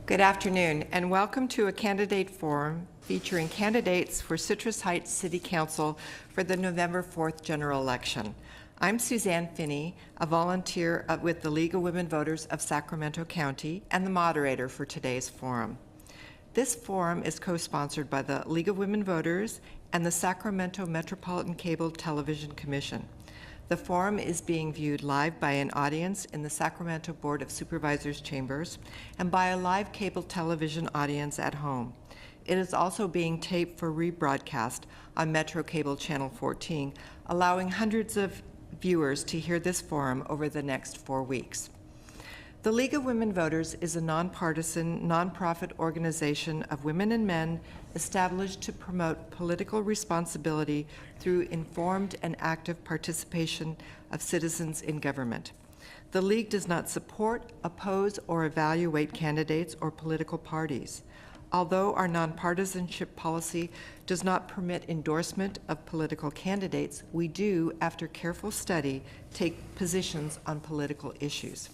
Good afternoon, and welcome to a candidate forum featuring candidates for Citrus Heights City Council for the November 4th general election. I'm Suzanne Finney, a volunteer with the League of Women Voters of Sacramento County and the moderator for today's forum. This forum is co-sponsored by the League of Women Voters and the Sacramento Metropolitan Cable Television Commission. The forum is being viewed live by an audience in the Sacramento Board of Supervisors chambers and by a live cable television audience at home. It is also being taped for rebroadcast on Metro Cable Channel 14, allowing hundreds of viewers to hear this forum over the next 4 weeks. The League of Women Voters is a nonpartisan, nonprofit organization of women and men established to promote political responsibility through informed and active participation of citizens in government. The League does not support, oppose, or evaluate candidates or political parties. Although our nonpartisanship policy does not permit endorsement of political candidates, we do, after careful study, take positions on political issues.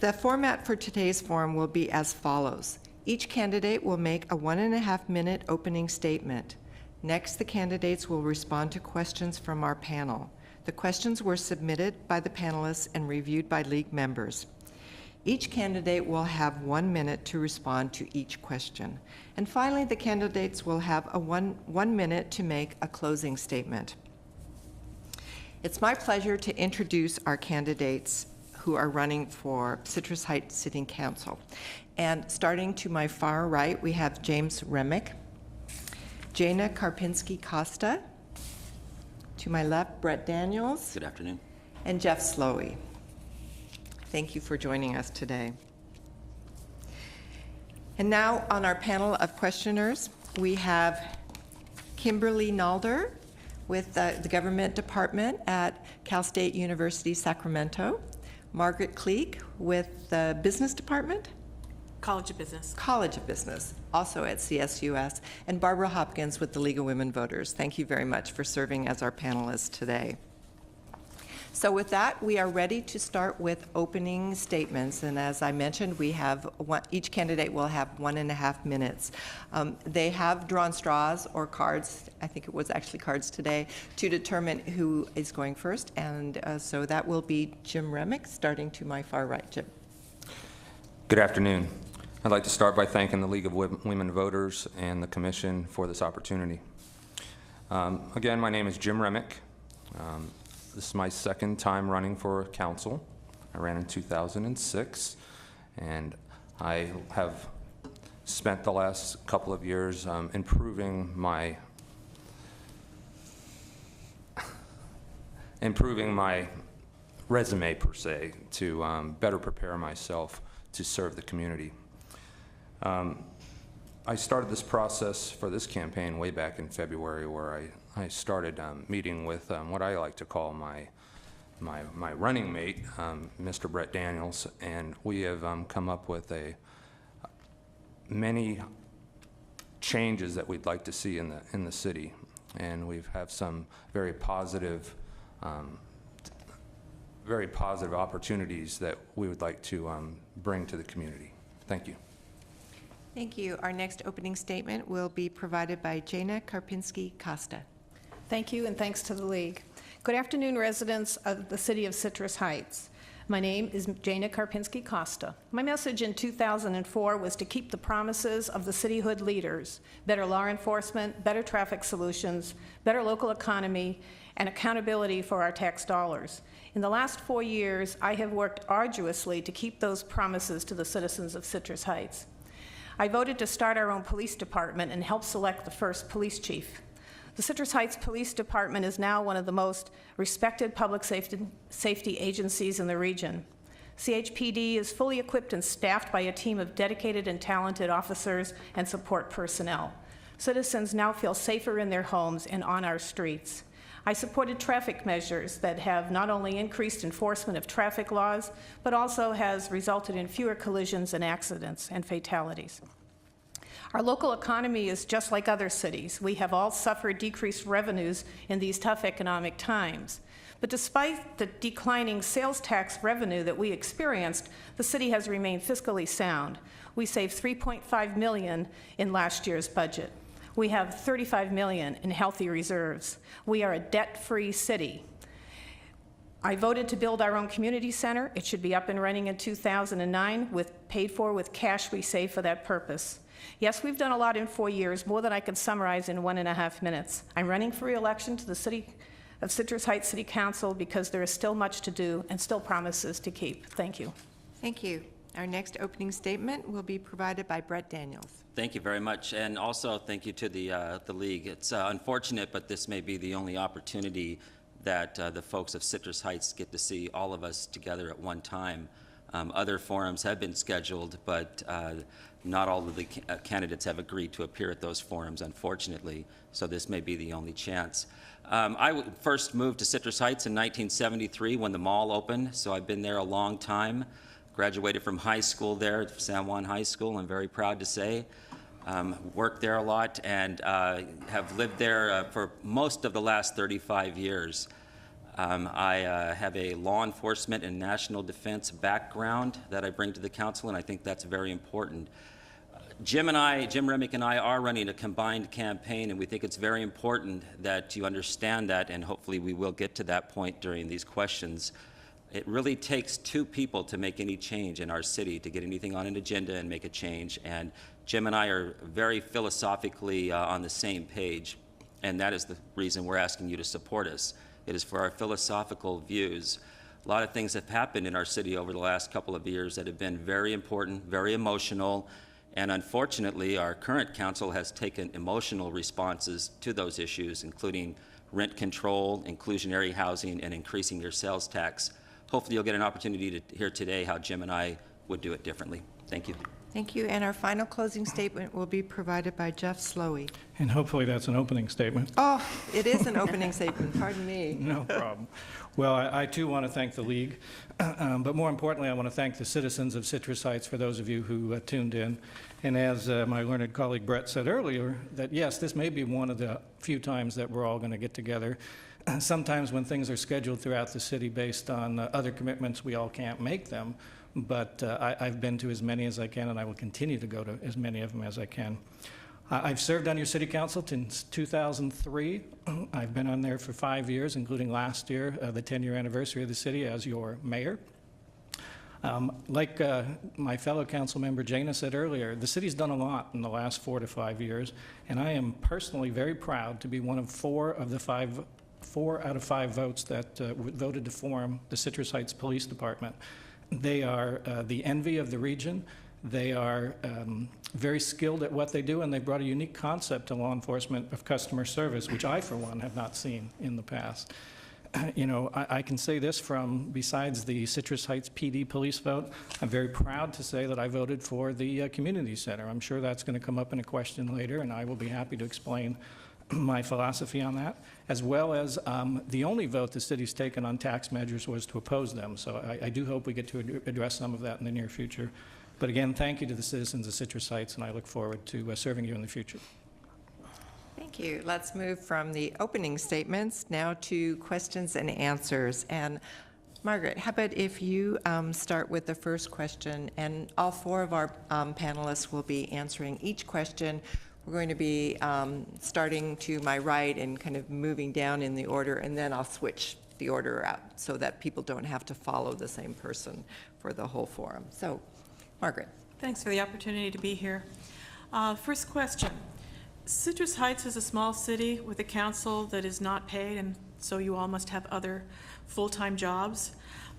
The format for today's forum will be as follows. Each candidate will make a 1.5-minute opening statement. Next, the candidates will respond to questions from our panel. The questions were submitted by the panelists and reviewed by League members. Each candidate will have 1 minute to respond to each question. And finally, the candidates will have a one minute to make a closing statement. It's my pleasure to introduce our candidates who are running for Citrus Heights City Council. And starting to my far right, we have James Remick, Jana Karpinski-Costa. To my left, Brett Daniels. Good afternoon. And Jeff Slowey. Thank you for joining us today. And now on our panel of questioners, we have Kimberly Nalder with the Government Department at Cal State University, Sacramento. Margaret Cleek with the Business Department? College of Business. College of Business, also at CSUS. And Barbara Hopkins with the League of Women Voters. Thank you very much for serving as our panelists today. So with that, we are ready to start with opening statements. And as I mentioned, we have each candidate will have 1.5 minutes. They have drawn straws or cards, I think it was actually cards today, to determine who is going first. And so that will be Jim Remick, starting to my far right. Jim. Good afternoon. I'd like to start by thanking the League of Women Voters and the Commission for this opportunity. Again, my name is Jim Remick. This is my second time running for council. I ran in 2006, and I have spent the last couple of years improving my resume, per se, to better prepare myself to serve the community. I started this process for this campaign way back in February, where I started meeting with what I like to call my running mate, Mr. Brett Daniels, and we have come up with many changes that we'd like to see in the city, and we have some very positive opportunities that we would like to bring to the community. Thank you. Thank you. Our next opening statement will be provided by Jana Karpinski-Costa. Thank you, and thanks to the League. Good afternoon, residents of the city of Citrus Heights. My name is Jana Karpinski-Costa. My message in 2004 was to keep the promises of the cityhood leaders: better law enforcement, better traffic solutions, better local economy, and accountability for our tax dollars. In the last 4 years, I have worked arduously to keep those promises to the citizens of Citrus Heights. I voted to start our own police department and help select the first police chief. The Citrus Heights Police Department is now one of the most respected public safety agencies in the region. CHPD is fully equipped and staffed by a team of dedicated and talented officers and support personnel. Citizens now feel safer in their homes and on our streets. I supported traffic measures that have not only increased enforcement of traffic laws, but also has resulted in fewer collisions and accidents and fatalities. Our local economy is just like other cities. We have all suffered decreased revenues in these tough economic times. But despite the declining sales tax revenue that we experienced, the city has remained fiscally sound. We saved $3.5 million in last year's budget. We have $35 million in healthy reserves. We are a debt-free city. I voted to build our own community center. It should be up and running in 2009, paid for with cash we saved for that purpose. Yes, we've done a lot in 4 years, more than I can summarize in 1.5 minutes. I'm running for re-election to the City of Citrus Heights City Council because there is still much to do and still promises to keep. Thank you. Thank you. Our next opening statement will be provided by Brett Daniels. Thank you very much, and also thank you to the League. It's unfortunate, but this may be the only opportunity that the folks of Citrus Heights get to see all of us together at one time. Other forums have been scheduled, but not all of the candidates have agreed to appear at those forums, unfortunately, so this may be the only chance. I first moved to Citrus Heights in 1973 when the mall opened, so I've been there a long time. Graduated from high school there, San Juan High School, I'm very proud to say. Worked there a lot and have lived there for most of the last 35 years. I have a law enforcement and national defense background that I bring to the council, and I think that's very important. Jim Remick and I are running a combined campaign, and we think it's very important that you understand that, and hopefully we will get to that point during these questions. It really takes two people to make any change in our city, to get anything on an agenda and make a change. And Jim and I are very philosophically on the same page, and that is the reason we're asking you to support us. It is for our philosophical views. A lot of things have happened in our city over the last couple of years that have been very important, very emotional, and unfortunately, our current council has taken emotional responses to those issues, including rent control, inclusionary housing, and increasing your sales tax. Hopefully you'll get an opportunity to hear today how Jim and I would do it differently. Thank you. Thank you. And our final closing statement will be provided by Jeff Slowey. And hopefully that's an opening statement. Oh, it is an opening statement. Pardon me. No problem. Well, I too want to thank the League, but more importantly, I want to thank the citizens of Citrus Heights for those of you who tuned in. And as my learned colleague Brett said earlier, that yes, this may be one of the few times that we're all going to get together. Sometimes when things are scheduled throughout the city based on other commitments, we all can't make them. But I've been to as many as I can, and I will continue to go to as many of them as I can. I've served on your city council since 2003. I've been on there for 5 years, including last year, the 10-year anniversary of the city as your mayor. Like my fellow council member Jana said earlier, the city's done a lot in the last 4 to 5 years, and I am personally very proud to be one of 4 out of 5 votes that voted to form the Citrus Heights Police Department. They are the envy of the region. They are very skilled at what they do, and they brought a unique concept to law enforcement of customer service, which I, for one, have not seen in the past. You know, I can say this from, besides the Citrus Heights PD police vote, I'm very proud to say that I voted for the community center. I'm sure that's going to come up in a question later, and I will be happy to explain my philosophy on that, as well as the only vote the city's taken on tax measures was to oppose them. So I do hope we get to address some of that in the near future. But again, thank you to the citizens of Citrus Heights, and I look forward to serving you in the future. Thank you. Let's move from the opening statements now to questions and answers. And Margaret, how about if you start with the first question, and all 4 of our panelists will be answering each question. We're going to be starting to my right and kind of moving down in the order, and then I'll switch the order out so that people don't have to follow the same person for the whole forum. So, Margaret. Thanks for the opportunity to be here. First question. Citrus Heights is a small city with a council that is not paid, and so you all must have other full-time jobs.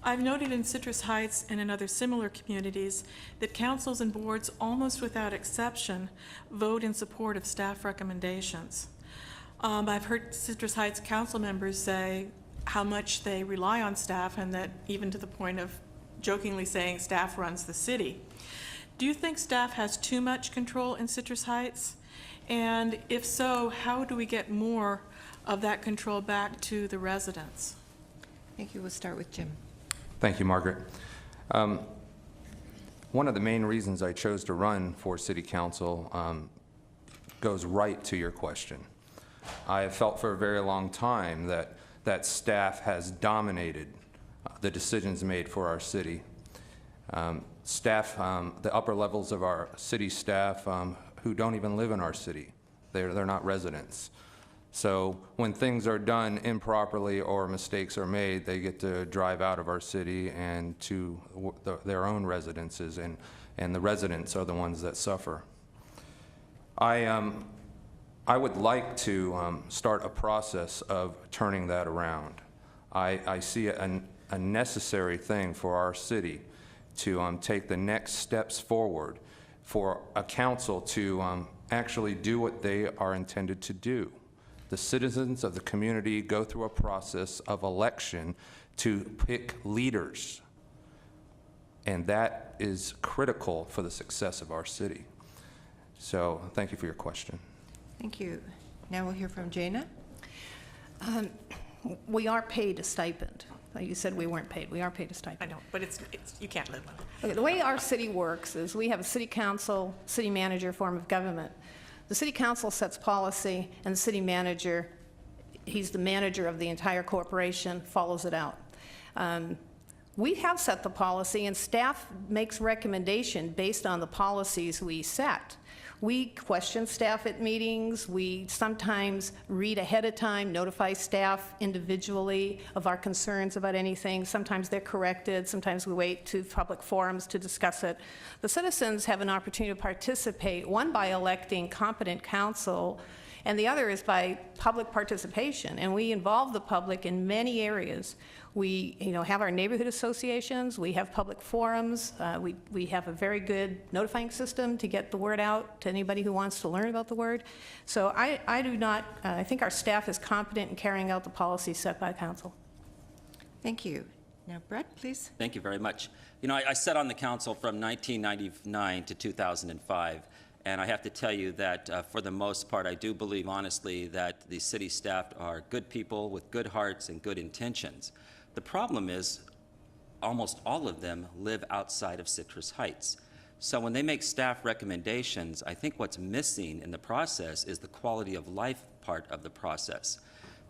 I've noted in Citrus Heights and in other similar communities that councils and boards, almost without exception, vote in support of staff recommendations. I've heard Citrus Heights council members say how much they rely on staff, and that even to the point of jokingly saying staff runs the city. Do you think staff has too much control in Citrus Heights? And if so, how do we get more of that control back to the residents? Thank you. We'll start with Jim. Thank you, Margaret. One of the main reasons I chose to run for City Council goes right to your question. I have felt for a very long time that that staff has dominated the decisions made for our city. Staff, the upper levels of our city staff who don't even live in our city, they're not residents. So when things are done improperly or mistakes are made, they get to drive out of our city and to their own residences, and the residents are the ones that suffer. I would like to start a process of turning that around. I see a necessary thing for our city to take the next steps forward for a council to actually do what they are intended to do. The citizens of the community go through a process of election to pick leaders, and that is critical for the success of our city. So thank you for your question. Thank you. Now we'll hear from Jana. We are paid a stipend. You said we weren't paid. We are paid a stipend. I know, but it's you can't live on it. Okay, the way our city works is we have a city council, city manager form of government. The city council sets policy, and the city manager, he's the manager of the entire corporation, follows it out. We have set the policy, and staff makes recommendation based on the policies we set. We question staff at meetings. We sometimes read ahead of time, notify staff individually of our concerns about anything. Sometimes they're corrected. Sometimes we wait to public forums to discuss it. The citizens have an opportunity to participate, one by electing competent counsel, and the other is by public participation. And we involve the public in many areas. We have our neighborhood associations, we have public forums, we have a very good notifying system to get the word out to anybody who wants to learn about the word. So I think our staff is competent in carrying out the policies set by council. Thank you. Now, Brett, please. Thank you very much. I sat on the council from 1999 to 2005, and I have to tell you that for the most part, I do believe honestly that the city staff are good people with good hearts and good intentions. The problem is almost all of them live outside of Citrus Heights. So when they make staff recommendations, I think what's missing in the process is the quality of life part of the process.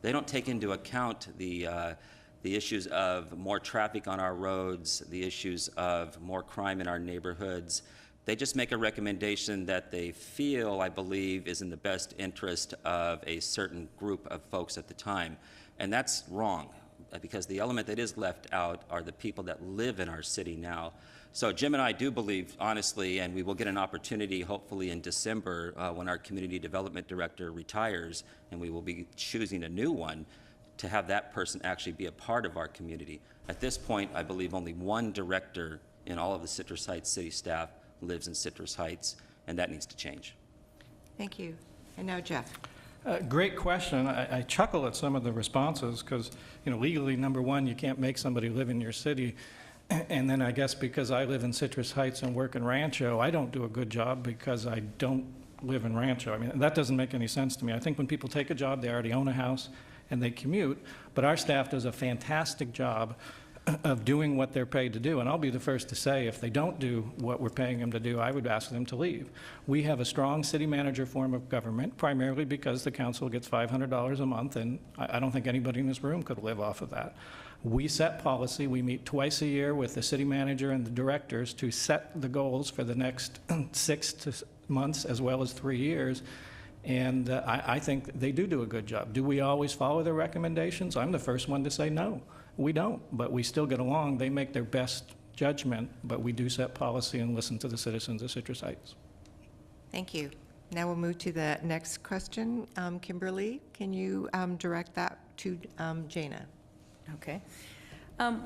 They don't take into account the issues of more traffic on our roads, the issues of more crime in our neighborhoods. They just make a recommendation that they feel, I believe, is in the best interest of a certain group of folks at the time. And that's wrong, because the element that is left out are the people that live in our city now. So Jim and I do believe, honestly, and we will get an opportunity hopefully in December when our community development director retires, and we will be choosing a new one, to have that person actually be a part of our community. At this point, I believe only one director in all of the Citrus Heights city staff lives in Citrus Heights, and that needs to change. Thank you. And now Jeff. Great question. I chuckle at some of the responses because, legally, number one, you can't make somebody live in your city. And then I guess because I live in Citrus Heights and work in Rancho, I don't do a good job because I don't live in Rancho. I mean, that doesn't make any sense to me. I think when people take a job, they already own a house and they commute, but our staff does a fantastic job of doing what they're paid to do. And I'll be the first to say, if they don't do what we're paying them to do, I would ask them to leave. We have a strong city manager form of government, primarily because the council gets $500 a month, and I don't think anybody in this room could live off of that. We set policy. We meet twice a year with the city manager and the directors to set the goals for the next 6 months as well as 3 years. And I think they do a good job. Do we always follow their recommendations? I'm the first one to say no. We don't, but we still get along. They make their best judgment, but we do set policy and listen to the citizens of Citrus Heights. Thank you. Now we'll move to the next question. Kimberly, can you direct that to Jana? Okay.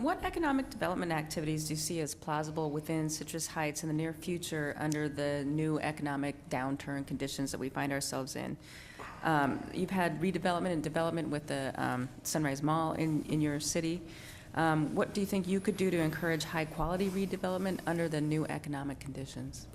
What economic development activities do you see as plausible within Citrus Heights in the near future under the new economic downturn conditions that we find ourselves in? You've had redevelopment and development with the Sunrise Mall in your city. What do you think you could do to encourage high-quality redevelopment under the new economic conditions?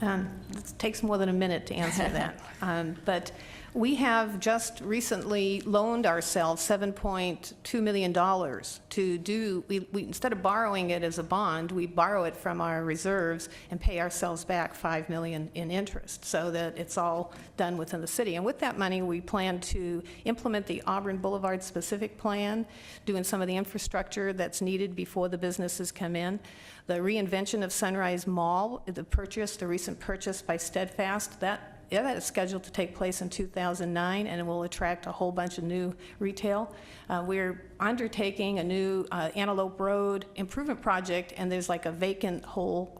It takes more than a minute to answer that. But We have just recently loaned ourselves $7.2 million to do, we instead of borrowing it as a bond, we borrow it from our reserves and pay ourselves back $5 million in interest, so that it's all done within the city. And with that money, we plan to implement the Auburn Boulevard specific plan, doing some of the infrastructure that's needed before the businesses come in. The reinvention of Sunrise Mall, the recent purchase by Steadfast, that is scheduled to take place in 2009, and it will attract a whole bunch of new retail. We're undertaking a new Antelope Road improvement project, and there's like a vacant whole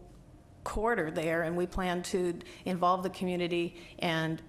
corridor there, and we plan to involve the community and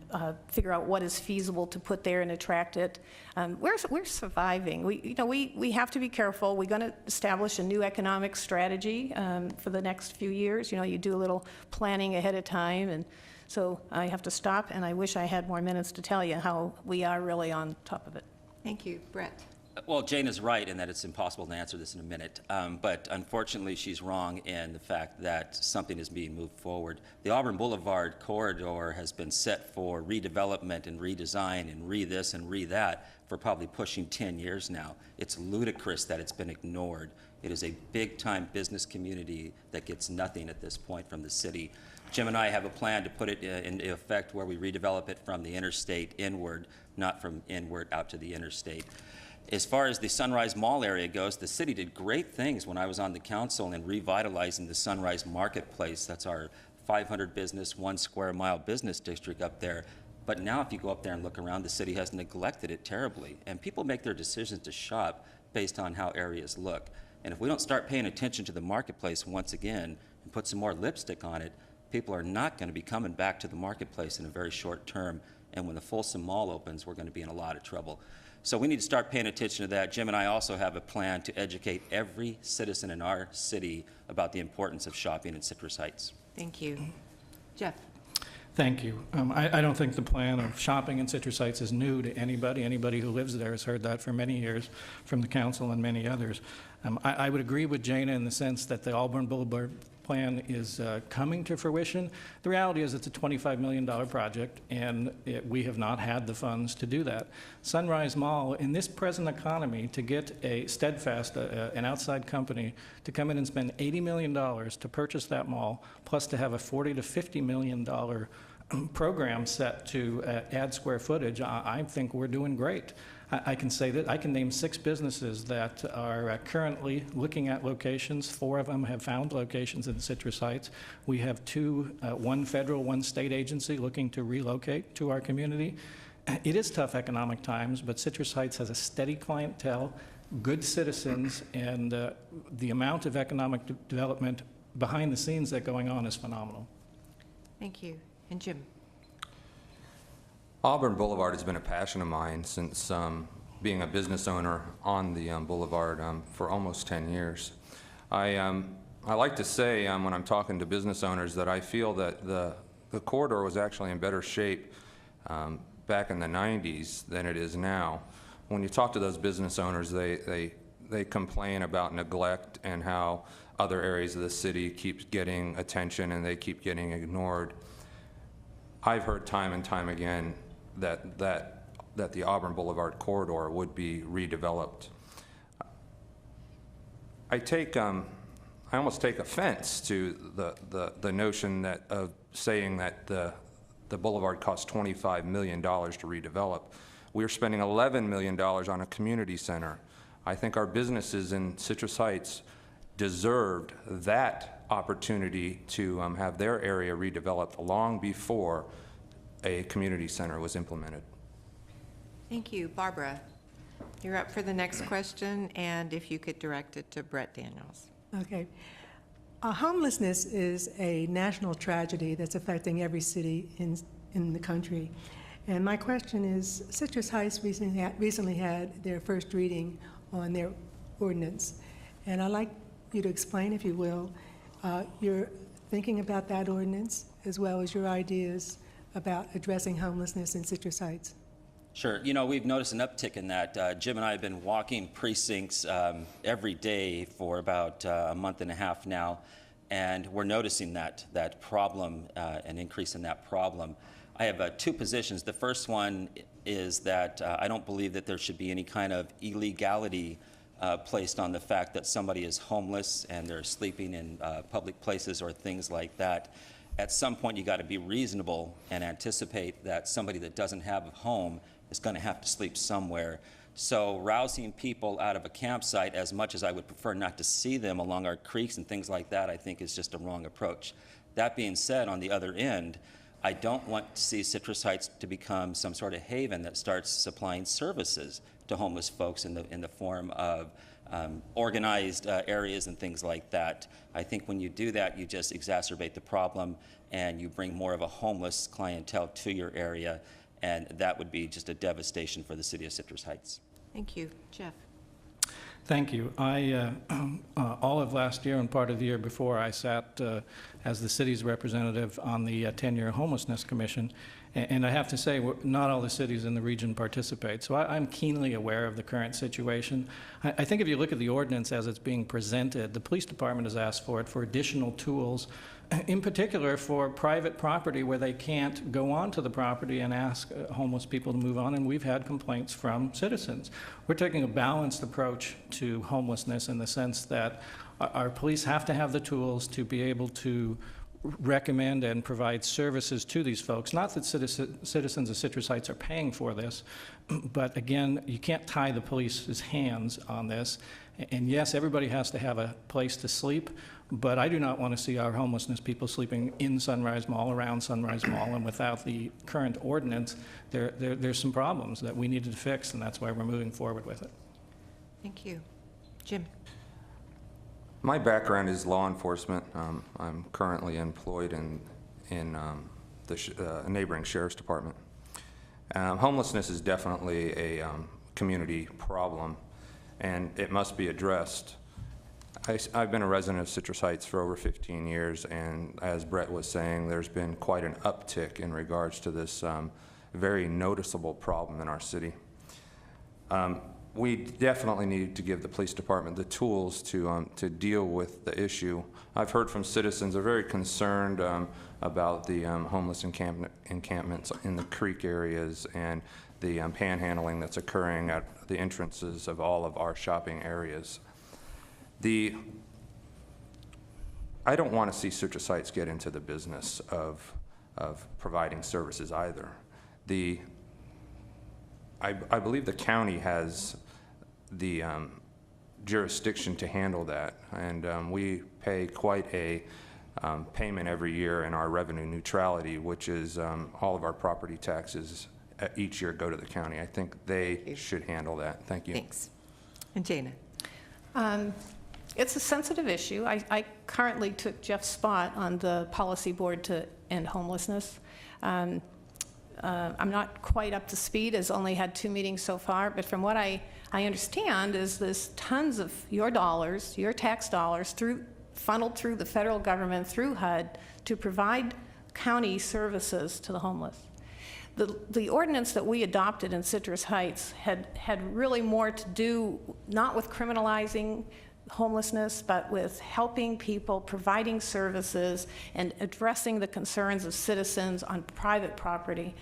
figure out what is feasible to put there and attract it. We're surviving. We have to be careful. We're going to establish a new economic strategy for the next few years. You do a little planning ahead of time, and so I have to stop, and I wish I had more minutes to tell you how we are really on top of it. Thank you. Brett? Well, Jane is right in that it's impossible to answer this in a minute, but unfortunately she's wrong in the fact that something is being moved forward. The Auburn Boulevard corridor has been set for redevelopment and redesign and re-this and re-that for probably pushing 10 years now. It's ludicrous that it's been ignored. It is a big-time business community that gets nothing at this point from the city. Jim and I have a plan to put it into effect where we redevelop it from the interstate inward, not from inward out to the interstate. As far as the Sunrise Mall area goes, the city did great things when I was on the council in revitalizing the Sunrise Marketplace. That's our 500 business, 1 square mile business district up there. But now if you go up there and look around, the city has neglected it terribly. And people make their decisions to shop based on how areas look. And if we don't start paying attention to the marketplace once again and put some more lipstick on it, people are not going to be coming back to the marketplace in a very short term. And when the Folsom Mall opens, we're going to be in a lot of trouble. So we need to start paying attention to that. Jim and I also have a plan to educate every citizen in our city about the importance of shopping in Citrus Heights. Thank you. Jeff? Thank you. I don't think the plan of shopping in Citrus Heights is new to anybody. Anybody who lives there has heard that for many years from the council and many others. I would agree with Jana in the sense that the Auburn Boulevard plan is coming to fruition. The reality is it's a $25 million project, and we have not had the funds to do that. Sunrise Mall, in this present economy, to get a Steadfast, an outside company, to come in and spend $80 million to purchase that mall, plus to have a $40 to $50 million program set to add square footage, I think we're doing great. I can say that I can name 6 businesses that are currently looking at locations. 4 of them have found locations in Citrus Heights. We have 2, 1 federal, 1 state agency looking to relocate to our community. It is tough economic times, but Citrus Heights has a steady clientele, good citizens, and the amount of economic development behind the scenes that's going on is phenomenal. Thank you. And Jim? Auburn Boulevard has been a passion of mine since being a business owner on the boulevard for almost 10 years. I like to say when I'm talking to business owners that I feel that the corridor was actually in better shape back in the 90s than it is now. When you talk to those business owners, they complain about neglect and how other areas of the city keep getting attention and they keep getting ignored. I've heard time and time again that the Auburn Boulevard corridor would be redeveloped. I almost take offense to the notion that of saying that the boulevard costs $25 million to redevelop. We're spending $11 million on a community center. I think our businesses in Citrus Heights deserved that opportunity to have their area redeveloped long before a community center was implemented. Thank you. Barbara, you're up for the next question, and if you could direct it to Brett Daniels. Okay. Homelessness is a national tragedy that's affecting every city in the country. And my question is, Citrus Heights recently had their first reading on their ordinance. And I'd like you to explain, if you will, your thinking about that ordinance, as well as your ideas about addressing homelessness in Citrus Heights. Sure. You know, we've noticed an uptick in that. Jim and I have been walking precincts every day for about a month and a half now, and we're noticing that problem, an increase in that problem. I have two positions. The first one is that I don't believe that there should be any kind of illegality placed on the fact that somebody is homeless and they're sleeping in public places or things like that. At some point, you got to be reasonable and anticipate that somebody that doesn't have a home is going to have to sleep somewhere. So rousing people out of a campsite, as much as I would prefer not to see them along our creeks and things like that, I think is just a wrong approach. That being said, on the other end, I don't want to see Citrus Heights to become some sort of haven that starts supplying services to homeless folks in the form of organized areas and things like that. I think when you do that, you just exacerbate the problem and you bring more of a homeless clientele to your area, and that would be just a devastation for the city of Citrus Heights. Thank you. Jeff? Thank you. I, all of last year and part of the year before, I sat as the city's representative on the 10-year Homelessness Commission, and I have to say, not all the cities in the region participate, so I'm keenly aware of the current situation. I think if you look at the ordinance as it's being presented, the police department has asked for it for additional tools, in particular for private property where they can't go onto the property and ask homeless people to move on, and we've had complaints from citizens. We're taking a balanced approach to homelessness in the sense that our police have to have the tools to be able to recommend and provide services to these folks. Not that citizens of Citrus Heights are paying for this, but again, you can't tie the police's hands on this. And yes, everybody has to have a place to sleep, but I do not want to see our homelessness people sleeping in Sunrise Mall, around Sunrise Mall, and without the current ordinance, there's some problems that we needed to fix, and that's why we're moving forward with it. Thank you. Jim? My background is law enforcement. I'm currently employed in the neighboring sheriff's department. Homelessness is definitely a community problem, and it must be addressed. I've been a resident of Citrus Heights for over 15 years, and as Brett was saying, there's been quite an uptick in regards to this very noticeable problem in our city. We definitely need to give the police department the tools to deal with the issue. I've heard from citizens are very concerned about the homeless encampments in the creek areas and the panhandling that's occurring at the entrances of all of our shopping areas. I don't want to see Citrus Heights get into the business of providing services either. I believe the county has the jurisdiction to handle that, and we pay quite a payment every year in our revenue neutrality, which is all of our property taxes each year go to the county. I think they should handle that. Thank you. Thanks. And Jana? It's a sensitive issue. I currently took Jeff's spot on the policy board to end homelessness. I'm not quite up to speed, as only had 2 meetings so far, but from what I understand is there's tons of your dollars, your tax dollars, funneled through the federal government, through HUD, to provide county services to the homeless. The ordinance that we adopted in Citrus Heights had really more to do, not with criminalizing homelessness, but with helping people, providing services, and addressing the concerns of citizens on private property.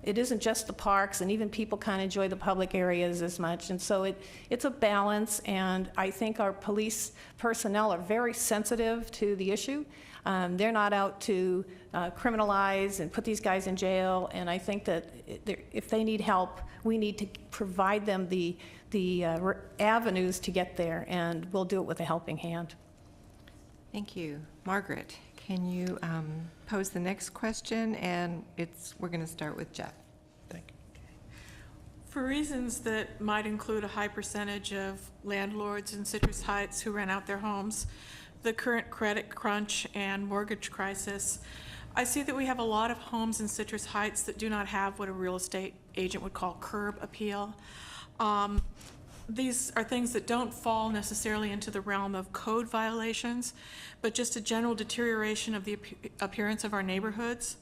It isn't just the parks, and even people can't enjoy the public areas as much, and so it's a balance, and I think our police personnel are very sensitive to the issue. They're not out to criminalize and put these guys in jail, and I think that if they need help, we need to provide them the avenues to get there, and we'll do it with a helping hand. Thank you. Margaret, can you pose the next question? And we're going to start with Jeff. Thank you. For reasons that might include a high percentage of landlords in Citrus Heights who rent out their homes, the current credit crunch and mortgage crisis, I see that we have a lot of homes in Citrus Heights that do not have what a real estate agent would call curb appeal. These are things that don't fall necessarily into the realm of code violations, but just a general deterioration of the appearance of our neighborhoods.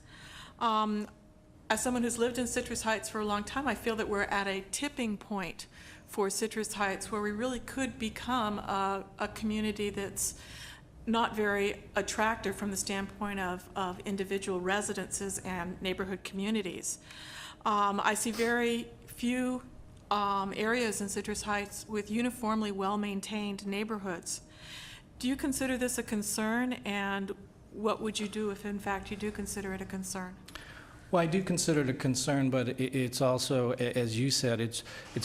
As someone who's lived in Citrus Heights for a long time, I feel that we're at a tipping point for Citrus Heights where we really could become a community that's not very attractive from the standpoint of individual residences and neighborhood communities. I see very few areas in Citrus Heights with uniformly well-maintained neighborhoods. Do you consider this a concern, and what would you do if in fact you do consider it a concern? Well, I do consider it a concern, but it's also, as you said, it's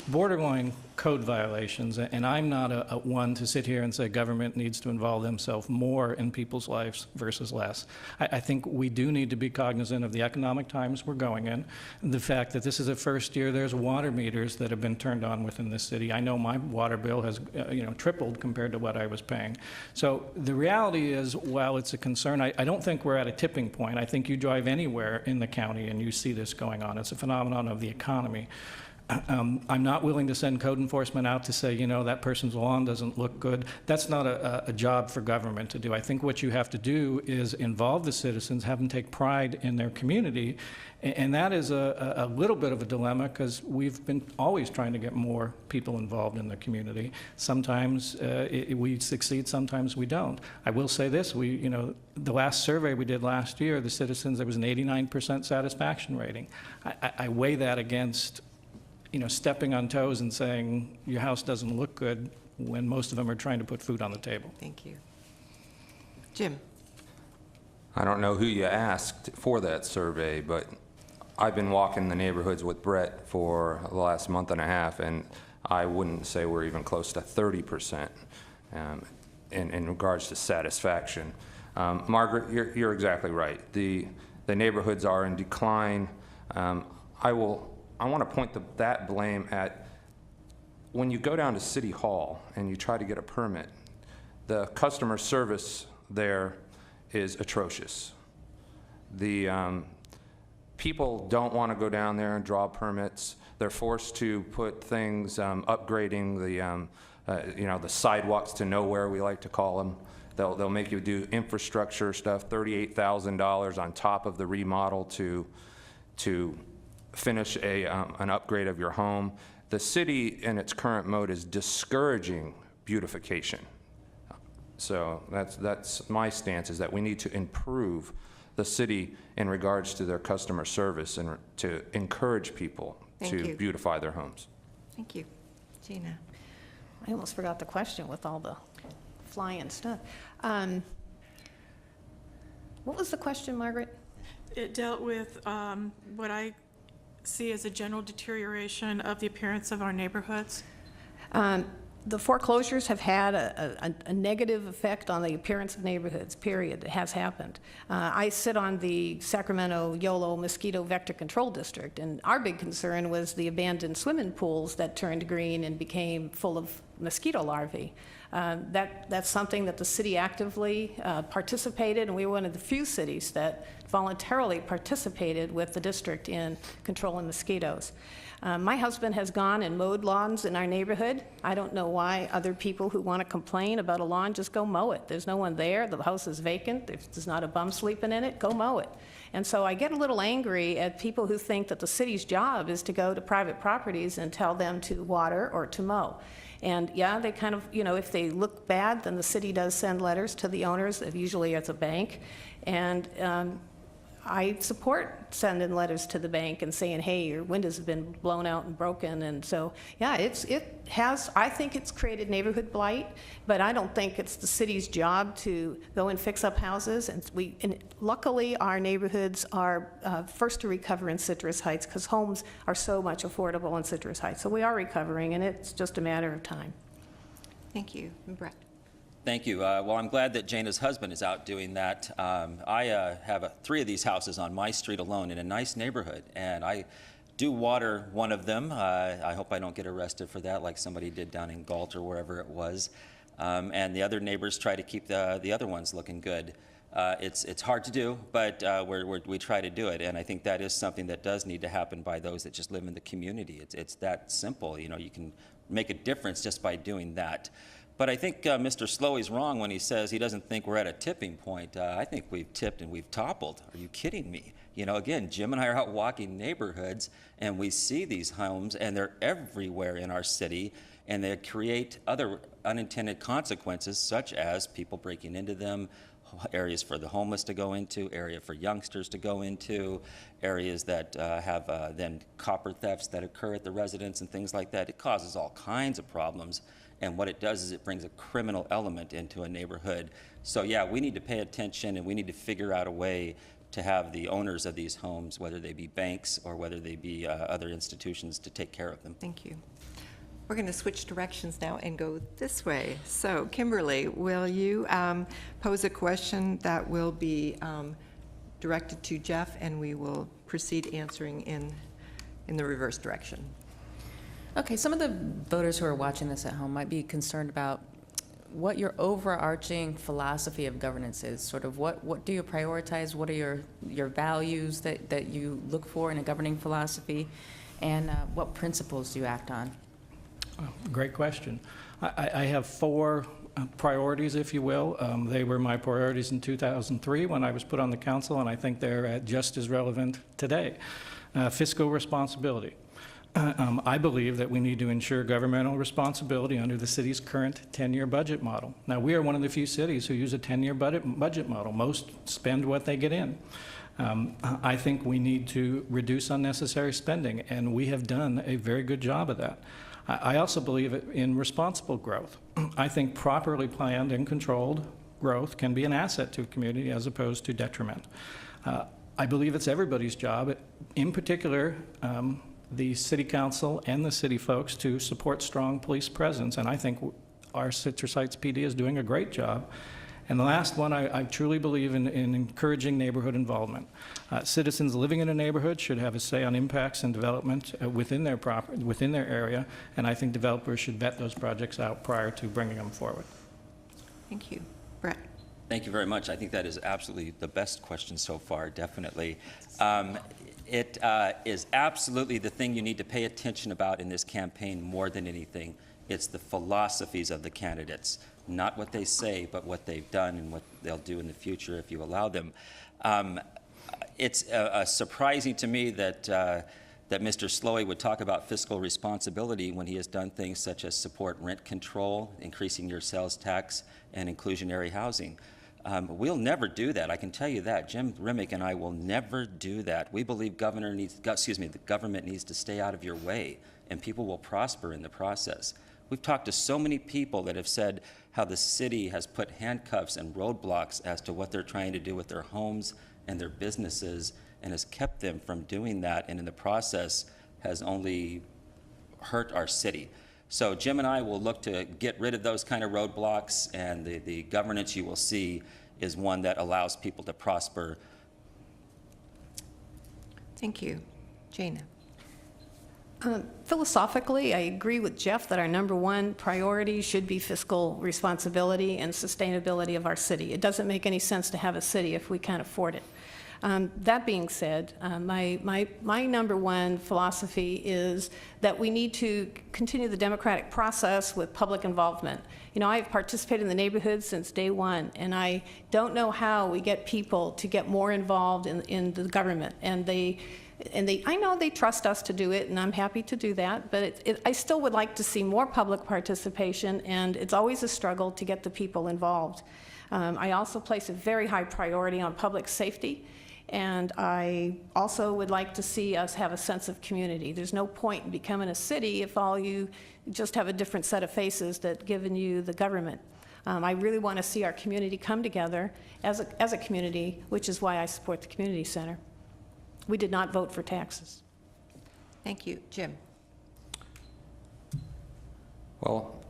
borderline code violations, and I'm not a one to sit here and say government needs to involve themselves more in people's lives versus less. I think we do need to be cognizant of the economic times we're going in, the fact that this is the first year there's water meters that have been turned on within the city. I know my water bill has tripled compared to what I was paying. So the reality is, while it's a concern, I don't think we're at a tipping point. I think you drive anywhere in the county and you see this going on. It's a phenomenon of the economy. I'm not willing to send code enforcement out to say, that person's lawn doesn't look good. That's not a job for government to do. I think what you have to do is involve the citizens, have them take pride in their community, and that is a little bit of a dilemma because we've been always trying to get more people involved in the community. Sometimes we succeed, sometimes we don't. I will say this, the last survey we did last year, the citizens, there was an 89% satisfaction rating. I weigh that against stepping on toes and saying your house doesn't look good when most of them are trying to put food on the table. Thank you. Jim? I don't know who you asked for that survey, but I've been walking the neighborhoods with Brett for the last month and a half, and I wouldn't say we're even close to 30% in regards to satisfaction. Margaret, you're exactly right. The neighborhoods are in decline. I want to point that blame at when you go down to City Hall and you try to get a permit, the customer service there is atrocious. The people don't want to go down there and draw permits. They're forced to put things, upgrading the sidewalks to nowhere, we like to call them. They'll make you do infrastructure stuff, $38,000 on top of the remodel to finish an upgrade of your home. The city in its current mode is discouraging beautification. So that's my stance, is that we need to improve the city in regards to their customer service and to encourage people to beautify their homes. Thank you. Gina? I almost forgot the question with all the flying stuff. What was the question, Margaret? It dealt with what I see as a general deterioration of the appearance of our neighborhoods. The foreclosures have had a negative effect on the appearance of neighborhoods, period. It has happened. I sit on the Sacramento YOLO Mosquito Vector Control District, and our big concern was the abandoned swimming pools that turned green and became full of mosquito larvae. That's something that the city actively participated, and we were one of the few cities that voluntarily participated with the district in controlling mosquitoes. My husband has gone and mowed lawns in our neighborhood. I don't know why other people who want to complain about a lawn just go mow it. There's no one there. The house is vacant. If there's not a bum sleeping in it, go mow it. And so I get a little angry at people who think that the city's job is to go to private properties and tell them to water or to mow. And yeah, they kind of, if they look bad, then the city does send letters to the owners, usually it's a bank. And I support sending letters to the bank and saying, hey, your windows have been blown out and broken. And so, yeah, I think it's created neighborhood blight, but I don't think it's the city's job to go and fix up houses. And luckily, our neighborhoods are first to recover in Citrus Heights because homes are so much affordable in Citrus Heights. So we are recovering, and it's just a matter of time. Thank you. Brett? Thank you. Well, I'm glad that Jana's husband is out doing that. I have 3 of these houses on my street alone in a nice neighborhood, and I do water one of them. I hope I don't get arrested for that like somebody did down in Galt or wherever it was. And the other neighbors try to keep the other ones looking good. It's hard to do, but we try to do it, and I think that is something that does need to happen by those that just live in the community. It's that simple. You can make a difference just by doing that. But I think Mr. Slowey's wrong when he says he doesn't think we're at a tipping point. I think we've tipped and we've toppled. Are you kidding me? Again, Jim and I are out walking neighborhoods, and we see these homes, and they're everywhere in our city. and they create other unintended consequences, such as people breaking into them, areas for the homeless to go into, area for youngsters to go into, areas that have then copper thefts that occur at the residence and things like that. It causes all kinds of problems, and what it does is it brings a criminal element into a neighborhood. So yeah, we need to pay attention, and we need to figure out a way to have the owners of these homes, whether they be banks or whether they be other institutions, to take care of them. Thank you. We're going to switch directions now and go this way. So, Kimberly, will you pose a question that will be directed to Jeff, and we will proceed answering in the reverse direction? Okay, some of the voters who are watching this at home might be concerned about what your overarching philosophy of governance is. Sort of what do you prioritize? What are your values that you look for in a governing philosophy? And what principles do you act on? Great question. I have 4 priorities, if you will. They were my priorities in 2003 when I was put on the council, and I think they're just as relevant today. Fiscal responsibility. I believe that we need to ensure governmental responsibility under the city's current 10-year budget model. Now, we are one of the few cities who use a 10-year budget model. Most spend what they get in. I think we need to reduce unnecessary spending, and we have done a very good job of that. I also believe in responsible growth. I think properly planned and controlled growth can be an asset to a community as opposed to detriment. I believe it's everybody's job, in particular the city council and the city folks, to support strong police presence, and I think our Citrus Heights PD is doing a great job. And the last one, I truly believe in encouraging neighborhood involvement. Citizens living in a neighborhood should have a say on impacts and development within their area, and I think developers should vet those projects out prior to bringing them forward. Thank you. Brett? Thank you very much. I think that is absolutely the best question so far, definitely. It is absolutely the thing you need to pay attention about in this campaign more than anything. It's the philosophies of the candidates, not what they say, but what they've done and what they'll do in the future if you allow them. It's surprising to me that Mr. Slowey would talk about fiscal responsibility when he has done things such as support rent control, increasing your sales tax, and inclusionary housing. We'll never do that. I can tell you that. Jim Remick and I will never do that. We believe the government needs to stay out of your way, and people will prosper in the process. We've talked to so many people that have said how the city has put handcuffs and roadblocks as to what they're trying to do with their homes and their businesses, and has kept them from doing that, and in the process has only hurt our city. So Jim and I will look to get rid of those kind of roadblocks, and the governance you will see is one that allows people to prosper. Thank you. Jana? Philosophically, I agree with Jeff that our #1 priority should be fiscal responsibility and sustainability of our city. It doesn't make any sense to have a city if we can't afford it. That being said, my #1 philosophy is that we need to continue the democratic process with public involvement. You know, I've participated in the neighborhood since day one, and I don't know how we get people to get more involved in the government. I know they trust us to do it, and I'm happy to do that, but I still would like to see more public participation, and it's always a struggle to get the people involved. I also place a very high priority on public safety, and I also would like to see us have a sense of community. There's no point in becoming a city if all you just have a different set of faces that given you the government. I really want to see our community come together as a community, which is why I support the community center. We did not vote for taxes. Thank you. Jim? Well,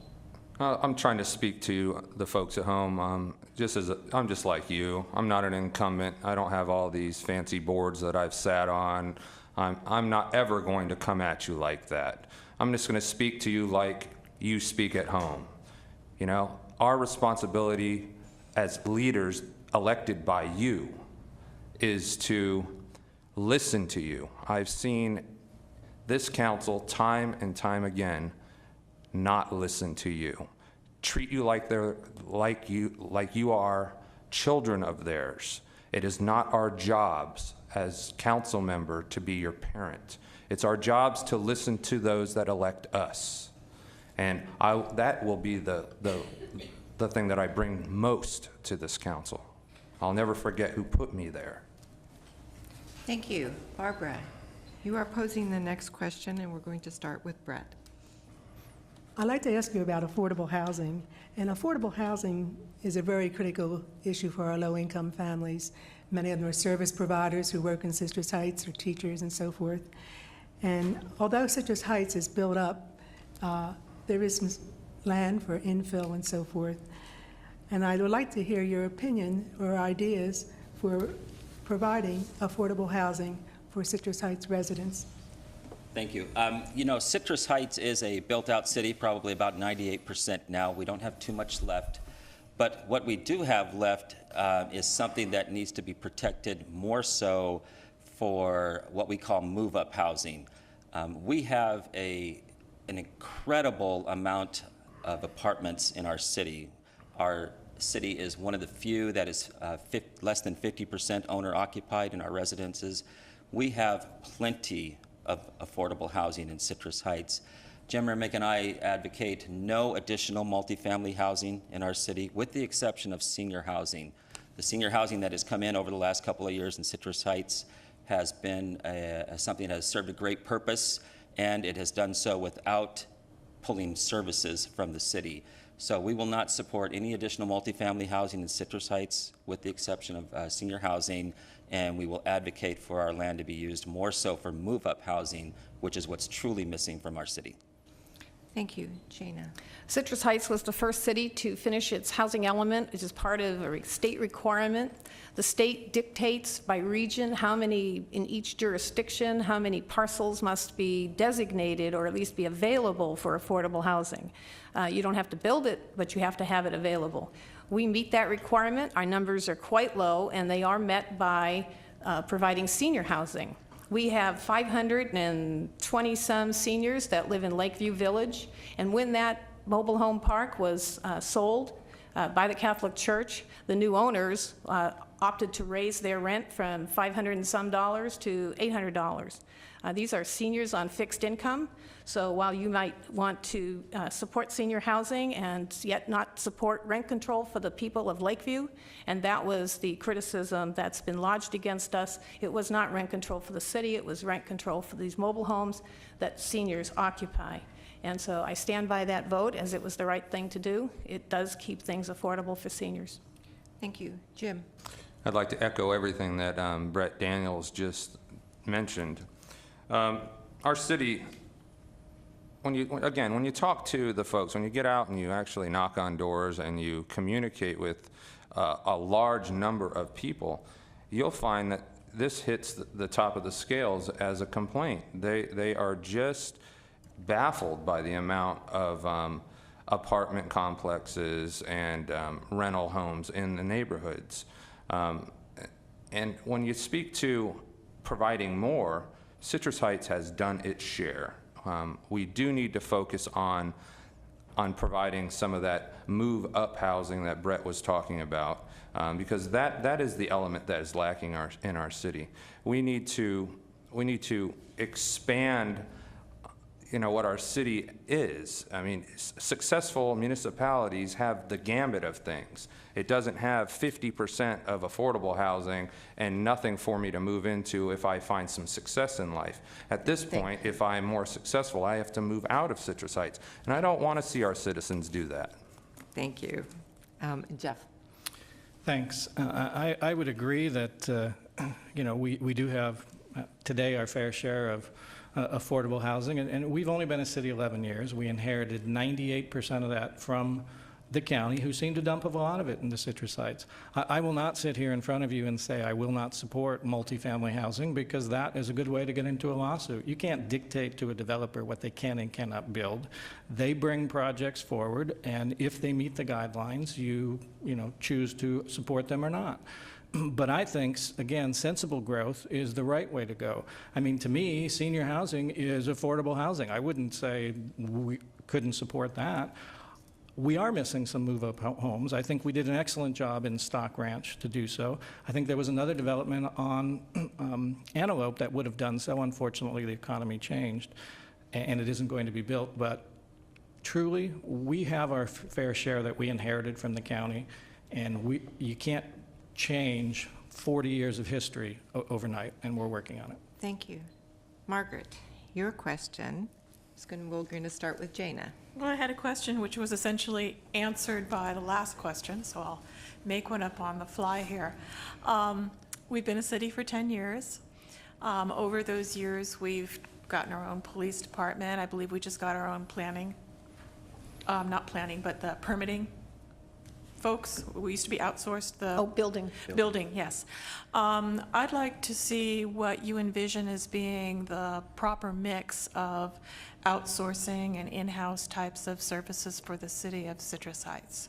I'm trying to speak to the folks at home. I'm just like you. I'm not an incumbent. I don't have all these fancy boards that I've sat on. I'm not ever going to come at you like that. I'm just going to speak to you like you speak at home. You know, our responsibility as leaders elected by you is to listen to you. I've seen this council time and time again not listen to you, treat you like you are children of theirs. It is not our jobs as council member to be your parent. It's our jobs to listen to those that elect us. And that will be the thing that I bring most to this council. I'll never forget who put me there. Thank you. Barbara, you are posing the next question, and we're going to start with Brett. I'd like to ask you about affordable housing. And affordable housing is a very critical issue for our low-income families. Many of them are service providers who work in Citrus Heights, or teachers and so forth. And although Citrus Heights is built up, there is some land for infill and so forth. And I would like to hear your opinion or ideas for providing affordable housing for Citrus Heights residents. Thank you. You know, Citrus Heights is a built-out city, probably about 98% now. We don't have too much left. But what we do have left is something that needs to be protected more so for what we call move-up housing. We have an incredible amount of apartments in our city. Our city is one of the few that is less than 50% owner-occupied in our residences. We have plenty of affordable housing in Citrus Heights. Jim Remick and I advocate no additional multifamily housing in our city, with the exception of senior housing. The senior housing that has come in over the last couple of years in Citrus Heights has been something that has served a great purpose, and it has done so without pulling services from the city. So we will not support any additional multifamily housing in Citrus Heights, with the exception of senior housing, and we will advocate for our land to be used more so for move-up housing, which is what's truly missing from our city. Thank you. Jana. Citrus Heights was the first city to finish its housing element, which is part of a state requirement. The state dictates by region how many, in each jurisdiction, how many parcels must be designated or at least be available for affordable housing. You don't have to build it, but you have to have it available. We meet that requirement. Our numbers are quite low, and they are met by providing senior housing. We have 520-some seniors that live in Lakeview Village, and when that mobile home park was sold by the Catholic Church, the new owners opted to raise their rent from $500 and some to $800. These are seniors on fixed income, so while you might want to support senior housing and yet not support rent control for the people of Lakeview, and that was the criticism that's been lodged against us, it was not rent control for the city, it was rent control for these mobile homes that seniors occupy. And so I stand by that vote, as it was the right thing to do. It does keep things affordable for seniors. Thank you. Jim. I'd like to echo everything that Brett Daniels just mentioned. Our city, when you talk to the folks, when you get out and you actually knock on doors and you communicate with a large number of people, you'll find that this hits the top of the scales as a complaint. They are just baffled by the amount of apartment complexes and rental homes in the neighborhoods. And when you speak to providing more, Citrus Heights has done its share. We do need to focus on providing some of that move-up housing that Brett was talking about, because that is the element that is lacking in our city. We need to expand, what our city is. I mean, successful municipalities have the gambit of things. It doesn't have 50% of affordable housing and nothing for me to move into if I find some success in life. At this point, if I'm more successful, I have to move out of Citrus Heights. And I don't want to see our citizens do that. Thank you. Jeff. Thanks. I would agree that, we do have today our fair share of affordable housing, and we've only been a city 11 years. We inherited 98% of that from the county, who seemed to dump a lot of it into Citrus Heights. I will not sit here in front of you and say I will not support multifamily housing, because that is a good way to get into a lawsuit. You can't dictate to a developer what they can and cannot build. They bring projects forward, and if they meet the guidelines, you choose to support them or not. But I think, again, sensible growth is the right way to go. I mean, to me, senior housing is affordable housing. I wouldn't say we couldn't support that. We are missing some move-up homes. I think we did an excellent job in Stock Ranch to do so. I think there was another development on Antelope that would have done so. Unfortunately, the economy changed, and it isn't going to be built. But truly, we have our fair share that we inherited from the county, and you can't change 40 years of history overnight, and we're working on it. Thank you. Margaret, your question we're going to start with Jana. Well, I had a question which was essentially answered by the last question, so I'll make one up on the fly here. We've been a city for 10 years. Over those years, we've gotten our own police department. I believe we just got our own planning, not planning, but the permitting folks. We used to be outsourced. Building. Building, yes. I'd like to see what you envision as being the proper mix of outsourcing and in-house types of services for the city of Citrus Heights.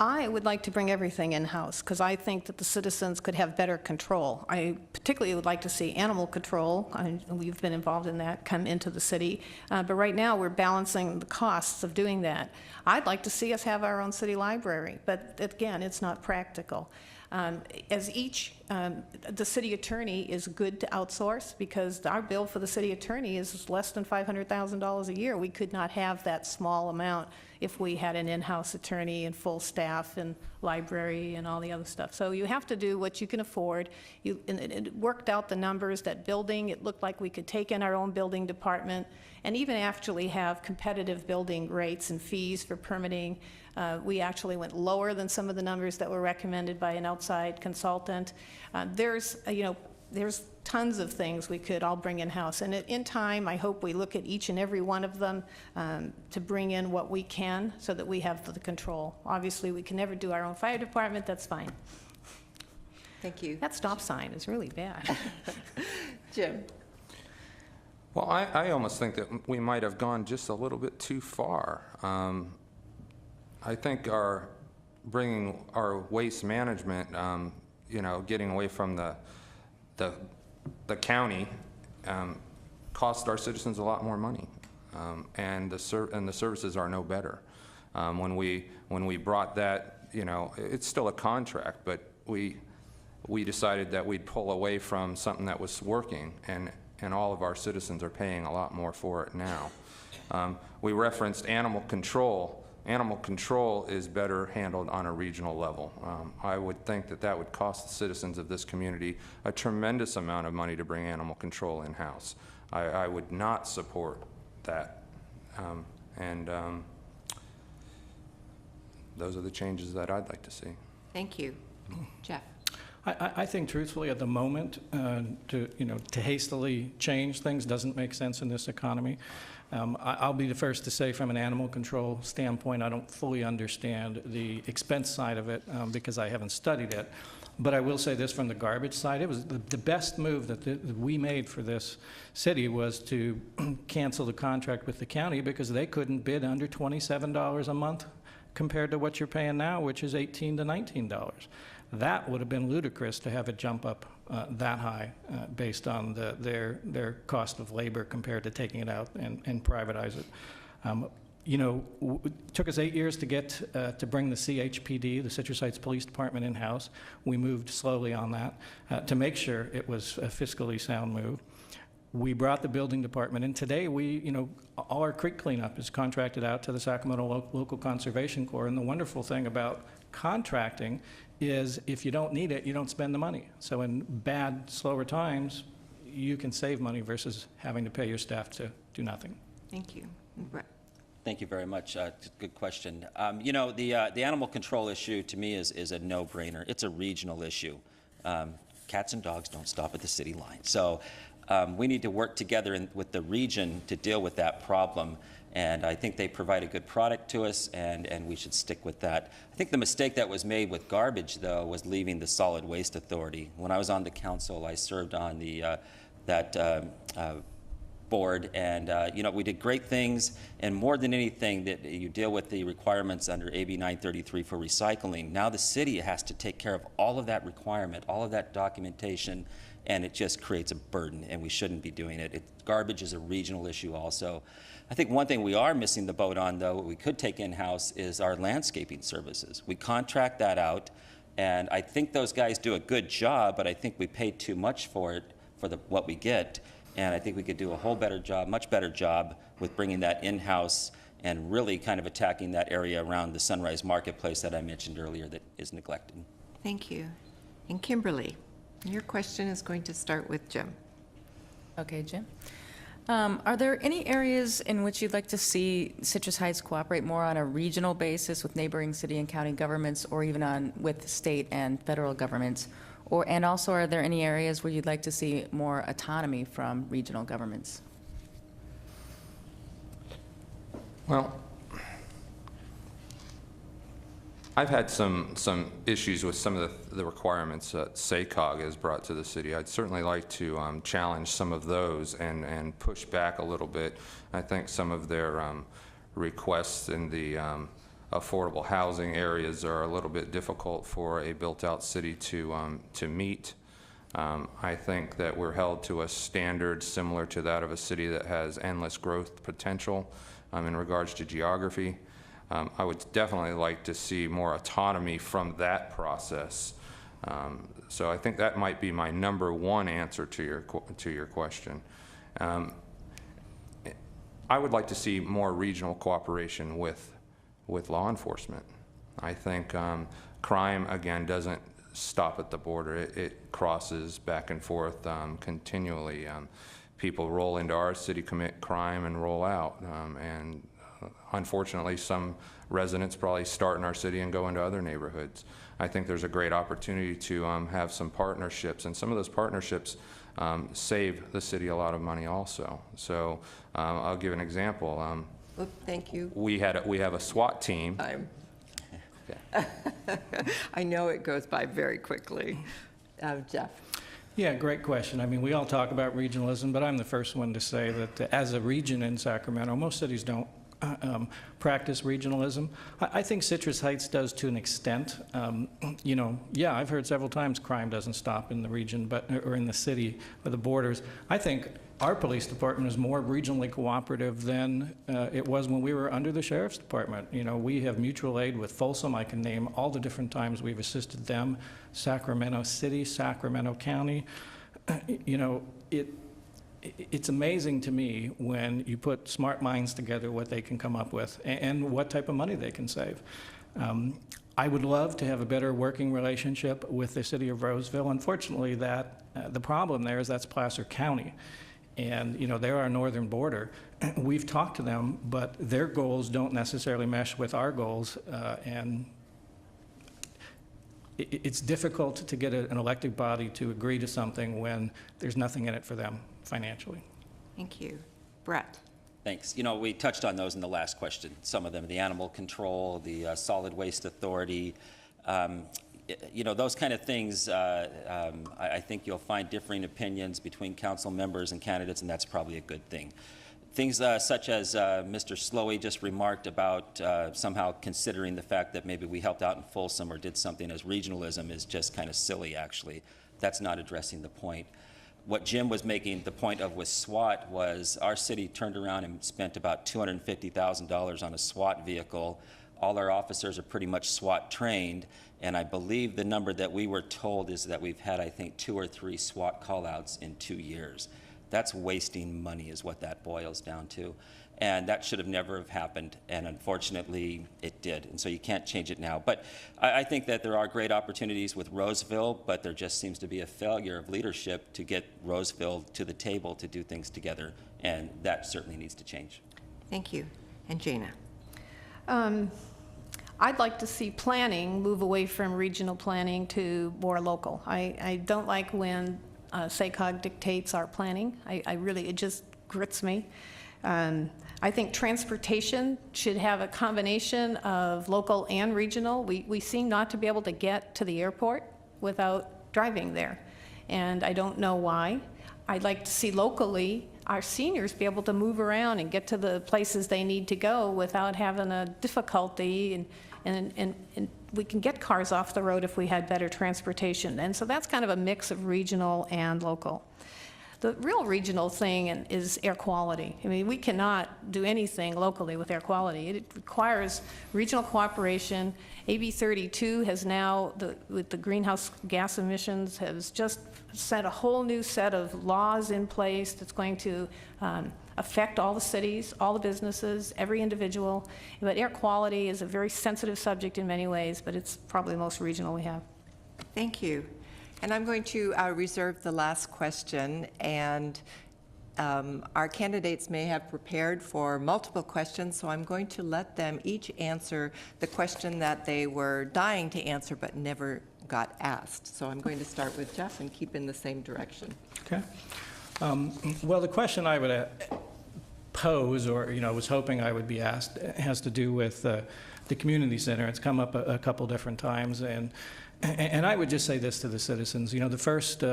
I would like to bring everything in-house because I think that the citizens could have better control. I particularly would like to see animal control, and we've been involved in that, come into the city. But right now, we're balancing the costs of doing that. I'd like to see us have our own city library, but again, it's not practical. The city attorney is good to outsource because our bill for the city attorney is less than $500,000 a year. We could not have that small amount if we had an in-house attorney and full staff and library and all the other stuff. So you have to do what you can afford. And it worked out the numbers, that building, it looked like we could take in our own building department and even actually have competitive building rates and fees for permitting. We actually went lower than some of the numbers that were recommended by an outside consultant. There's tons of things we could all bring in-house. And in time, I hope we look at each and every one of them to bring in what we can so that we have the control. Obviously, we can never do our own fire department. That's fine. Thank you. That stop sign is really bad. Jim. Well, I almost think that we might have gone just a little bit too far. I think bringing our waste management, getting away from the county, cost our citizens a lot more money, and the services are no better. When we brought that, it's still a contract, but we decided that we'd pull away from something that was working, and all of our citizens are paying a lot more for it now. We referenced animal control. Animal control is better handled on a regional level. I would think that would cost the citizens of this community a tremendous amount of money to bring animal control in-house. I would not support that. Those are the changes that I'd like to see. Thank you. Jeff. I think truthfully at the moment, to hastily change things doesn't make sense in this economy. I'll be the first to say from an animal control standpoint, I don't fully understand the expense side of it because I haven't studied it. But I will say this from the garbage side, it was the best move that we made for this city was to cancel the contract with the county because they couldn't bid under $27 a month compared to what you're paying now, which is $18 to $19. That would have been ludicrous to have it jump up that high based on their cost of labor compared to taking it out and privatize it. It took us 8 years to get to bring the CHPD, the Citrus Heights Police Department, in-house. We moved slowly on that to make sure it was a fiscally sound move. We brought the building department in. Today, all our creek cleanup is contracted out to the Sacramento Local Conservation Corps. And the wonderful thing about contracting is if you don't need it, you don't spend the money. So in bad, slower times, you can save money versus having to pay your staff to do nothing. Thank you. Brett. Thank you very much. Good question. The animal control issue to me is a no-brainer. It's a regional issue. Cats and dogs don't stop at the city line. So we need to work together with the region to deal with that problem. And I think they provide a good product to us, and we should stick with that. I think the mistake that was made with garbage, though, was leaving the Solid Waste Authority. When I was on the council, I served on that board, and we did great things. And more than anything, that you deal with the requirements under AB 933 for recycling. Now the city has to take care of all of that requirement, all of that documentation, and it just creates a burden, and we shouldn't be doing it. Garbage is a regional issue also. I think one thing we are missing the boat on, though, what we could take in-house is our landscaping services. We contract that out, and I think those guys do a good job, but I think we pay too much for it, for what we get, and I think we could do a much better job with bringing that in-house and really kind of attacking that area around the Sunrise Marketplace that I mentioned earlier that is neglected. Thank you. And Kimberly, your question is going to start with Jim. Okay, Jim. Are there any areas in which you'd like to see Citrus Heights cooperate more on a regional basis with neighboring city and county governments, or even with state and federal governments? And also, are there any areas where you'd like to see more autonomy from regional governments? Well, I've had some issues with some of the requirements that SACOG has brought to the city. I'd certainly like to challenge some of those and push back a little bit. I think some of their requests in the affordable housing areas are a little bit difficult for a built-out city to meet. I think that we're held to a standard similar to that of a city that has endless growth potential in regards to geography. I would definitely like to see more autonomy from that process. So I think that might be my number one answer to your question. I would like to see more regional cooperation with law enforcement. I think crime, again, doesn't stop at the border. It crosses back and forth continually. People roll into our city, commit crime, and roll out. And unfortunately, some residents probably start in our city and go into other neighborhoods. I think there's a great opportunity to have some partnerships, and some of those partnerships save the city a lot of money also. So I'll give an example. Thank you. We have a SWAT team. I know it goes by very quickly. Jeff. Yeah, great question. I mean, we all talk about regionalism, but I'm the first one to say that as a region in Sacramento, most cities don't practice regionalism. I think Citrus Heights does to an extent. You know, yeah, I've heard several times crime doesn't stop in the region, or in the city or the borders. I think our police department is more regionally cooperative than it was when we were under the sheriff's department. You know, we have mutual aid with Folsom. I can name all the different times we've assisted them. Sacramento City, Sacramento County. You know, it's amazing to me when you put smart minds together what they can come up with and what type of money they can save. I would love to have a better working relationship with the city of Roseville. Unfortunately, the problem there is that's Placer County. And, you know, they're our northern border. We've talked to them, but their goals don't necessarily mesh with our goals. And it's difficult to get an elected body to agree to something when there's nothing in it for them financially. Thank you. Brett. Thanks. You know, we touched on those in the last question. Some of them, the animal control, the solid waste authority, you know, those kind of things, I think you'll find differing opinions between council members and candidates, and that's probably a good thing. Things such as Mr. Slowey just remarked about somehow considering the fact that maybe we helped out in Folsom or did something as regionalism is just kind of silly, actually. That's not addressing the point. What Jim was making the point of with SWAT was our city turned around and spent about $250,000 on a SWAT vehicle. All our officers are pretty much SWAT trained, and I believe the number that we were told is that we've had, I think, 2 or 3 SWAT call-outs in 2 years. That's wasting money is what that boils down to. And that should have never have happened, and unfortunately it did. And so you can't change it now. But I think that there are great opportunities with Roseville, but there just seems to be a failure of leadership to get Roseville to the table to do things together, and that certainly needs to change. Thank you. And Jana. I'd like to see planning move away from regional planning to more local. I don't like when SACOG dictates our planning. It just grits me. I think transportation should have a combination of local and regional. We seem not to be able to get to the airport without driving there, and I don't know why. I'd like to see locally our seniors be able to move around and get to the places they need to go without having a difficulty, and we can get cars off the road if we had better transportation. And so that's kind of a mix of regional and local. The real regional thing is air quality. I mean, we cannot do anything locally with air quality. It requires regional cooperation. AB 32 has now, with the greenhouse gas emissions, has just set a whole new set of laws in place that's going to affect all the cities, all the businesses, every individual. But air quality is a very sensitive subject in many ways, but it's probably the most regional we have. Thank you. And I'm going to reserve the last question, and our candidates may have prepared for multiple questions, so I'm going to let them each answer the question that they were dying to answer but never got asked. So I'm going to start with Jeff and keep in the same direction. Okay. Well, the question I would pose, or was hoping I would be asked, has to do with the community center. It's come up a couple different times, and I would just say this to the citizens. The first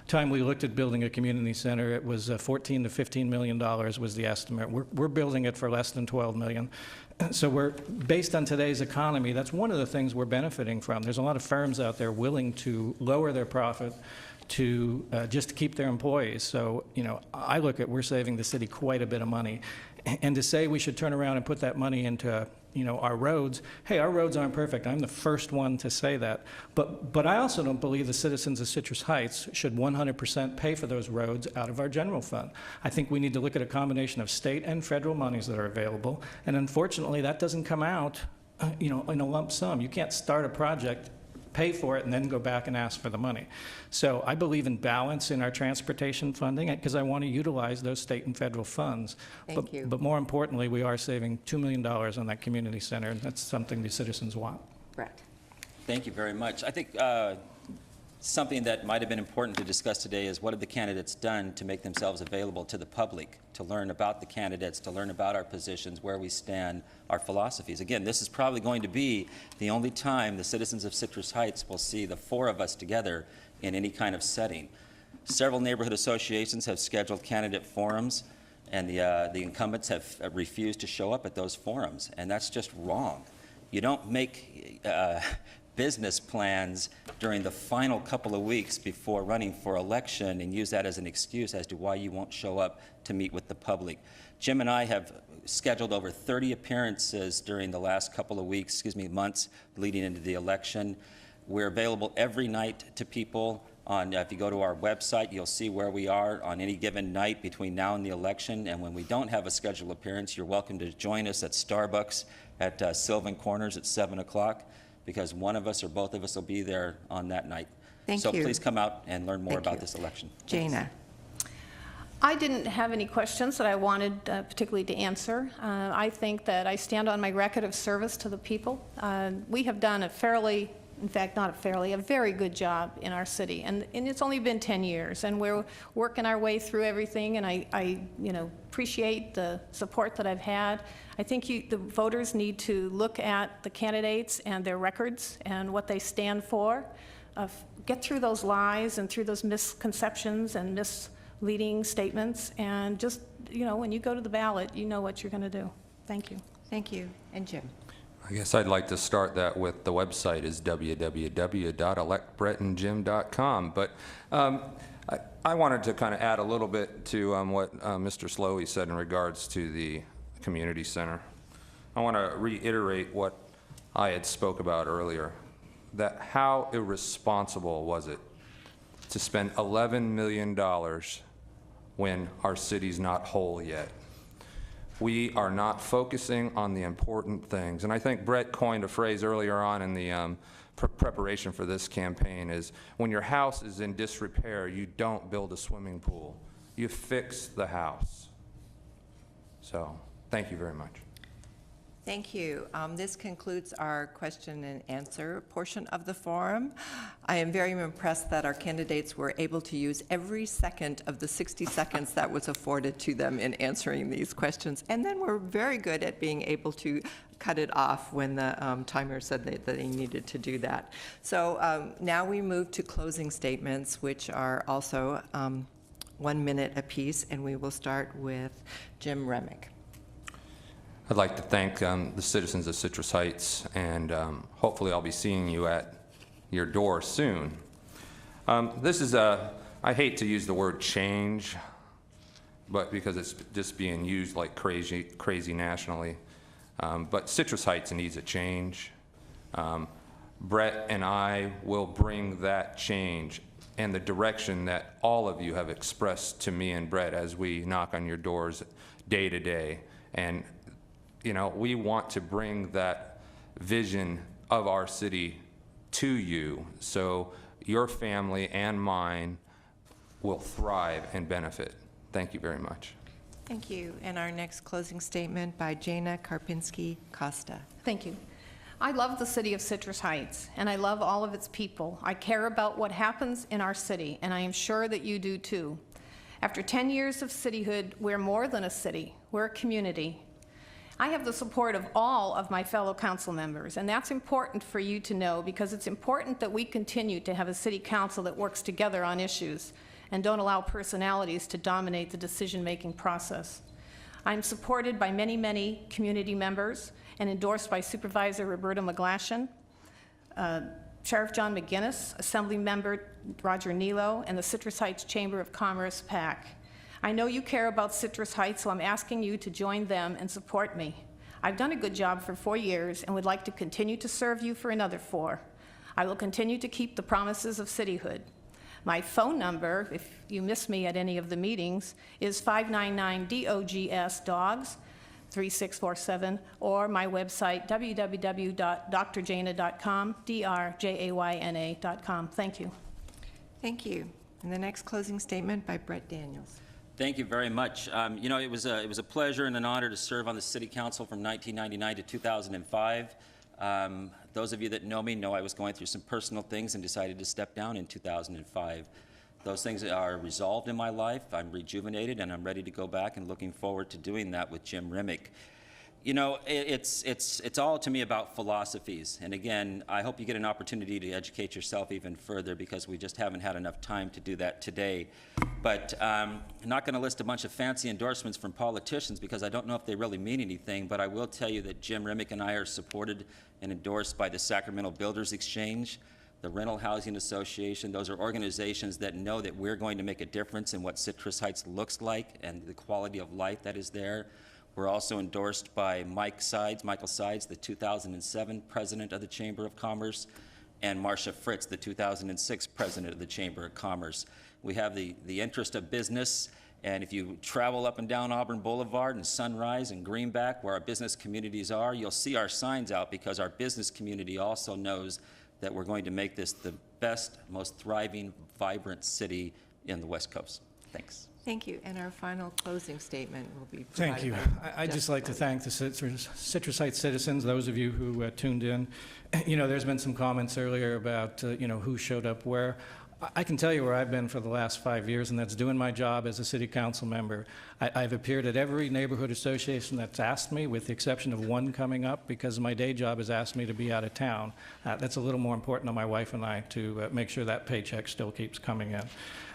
time we looked at building a community center, it was $14 to $15 million was the estimate. We're building it for less than $12 million. So based on today's economy, that's one of the things we're benefiting from. There's a lot of firms out there willing to lower their profit to just to keep their employees. So, I look at, we're saving the city quite a bit of money. And to say we should turn around and put that money into, our roads, hey, our roads aren't perfect. I'm the first one to say that. But I also don't believe the citizens of Citrus Heights should 100% pay for those roads out of our general fund. I think we need to look at a combination of state and federal monies that are available. And unfortunately, that doesn't come out, in a lump sum. You can't start a project, pay for it, and then go back and ask for the money. So I believe in balance in our transportation funding because I want to utilize those state and federal funds. Thank you. But more importantly, we are saving $2 million on that community center, and that's something the citizens want. Brett. Thank you very much. I think something that might have been important to discuss today is what have the candidates done to make themselves available to the public, to learn about the candidates, to learn about our positions, where we stand, our philosophies. Again, this is probably going to be the only time the citizens of Citrus Heights will see the four of us together in any kind of setting. Several neighborhood associations have scheduled candidate forums, and the incumbents have refused to show up at those forums, and that's just wrong. You don't make business plans during the final couple of weeks before running for election and use that as an excuse as to why you won't show up to meet with the public. Jim and I have scheduled over 30 appearances during the last couple of weeks, months leading into the election. We're available every night to people. If you go to our website, you'll see where we are on any given night between now and the election. And when we don't have a scheduled appearance, you're welcome to join us at Starbucks at Sylvan Corners at 7 o'clock. Because one of us or both of us will be there on that night. Thank you. So please come out and learn more about you. this election. Jana. I didn't have any questions that I wanted particularly to answer. I think that I stand on my record of service to the people. We have done a very good job in our city, and it's only been 10 years, and we're working our way through everything, and I appreciate the support that I've had. I think the voters need to look at the candidates and their records and what they stand for, get through those lies and through those misconceptions and misleading statements, and just, when you go to the ballot, you know what you're going to do. Thank you. Thank you. And Jim. I guess I'd like to start that with the website is www.electbrettandjim.com. But I wanted to kind of add a little bit to what Mr. Slowey said in regards to the community center. I want to reiterate what I had spoke about earlier, that how irresponsible was it to spend $11 million when our city's not whole yet. We are not focusing on the important things. And I think Brett coined a phrase earlier on in the preparation for this campaign is, when your house is in disrepair, you don't build a swimming pool. You fix the house. So, thank you very much. Thank you. This concludes our question and answer portion of the forum. I am very impressed that our candidates were able to use every second of the 60 seconds that was afforded to them in answering these questions, and then we're very good at being able to cut it off when the timer said that they needed to do that. So now we move to closing statements, which are also 1 minute apiece, and we will start with Jim Remick. I'd like to thank the citizens of Citrus Heights, and hopefully I'll be seeing you at your door soon. This is I hate to use the word change, but because it's just being used like crazy nationally. But Citrus Heights needs a change. Brett and I will bring that change and the direction that all of you have expressed to me and Brett as we knock on your doors day to day. And, you know, we want to bring that vision of our city to you so your family and mine will thrive and benefit. Thank you very much. Thank you. And our next closing statement by Jana Karpinski-Costa. Thank you. I love the city of Citrus Heights, and I love all of its people. I care about what happens in our city, and I am sure that you do too. After 10 years of cityhood, we're more than a city. We're a community. I have the support of all of my fellow council members, and that's important for you to know because it's important that we continue to have a city council that works together on issues and don't allow personalities to dominate the decision-making process. I'm supported by many, many community members and endorsed by Supervisor Roberta McGlashan, Sheriff John McGinnis, Assembly Member Roger Nilo, and the Citrus Heights Chamber of Commerce, PAC. I know you care about Citrus Heights, so I'm asking you to join them and support me. I've done a good job for 4 years and would like to continue to serve you for another 4. I will continue to keep the promises of cityhood. My phone number, if you miss me at any of the meetings, is 599-DOGS-DOGS, 3647, or my website, www.drjana.com, drjayna.com. Thank you. Thank you. And the next closing statement by Brett Daniels. Thank you very much. You know, it was a pleasure and an honor to serve on the City Council from 1999 to 2005. Those of you that know me know I was going through some personal things and decided to step down in 2005. Those things are resolved in my life. I'm rejuvenated, and I'm ready to go back and looking forward to doing that with Jim Remick. You know, it's all to me about philosophies. And again, I hope you get an opportunity to educate yourself even further because we just haven't had enough time to do that today. But I'm not going to list a bunch of fancy endorsements from politicians because I don't know if they really mean anything, but I will tell you that Jim Remick and I are supported and endorsed by the Sacramento Builders Exchange, the Rental Housing Association. Those are organizations that know that we're going to make a difference in what Citrus Heights looks like and the quality of life that is there. We're also endorsed by Michael Sides, the 2007 president of the Chamber of Commerce, and Marcia Fritz, the 2006 president of the Chamber of Commerce. We have the interest of business, and if you travel up and down Auburn Boulevard and Sunrise and Greenback, where our business communities are, you'll see our signs out because our business community also knows that we're going to make this the best, most thriving, vibrant city in the West Coast. Thanks. Thank you. And our final closing statement will be Thank provided you. by I'd just like to thank the Citrus Heights citizens, those of you who tuned in. You know, there's been some comments earlier about, you know, who showed up where. I can tell you where I've been for the last 5 years, and that's doing my job as a city council member. I've appeared at every neighborhood association that's asked me, with the exception of one coming up, because my day job has asked me to be out of town. That's a little more important to my wife and I to make sure that paycheck still keeps coming in.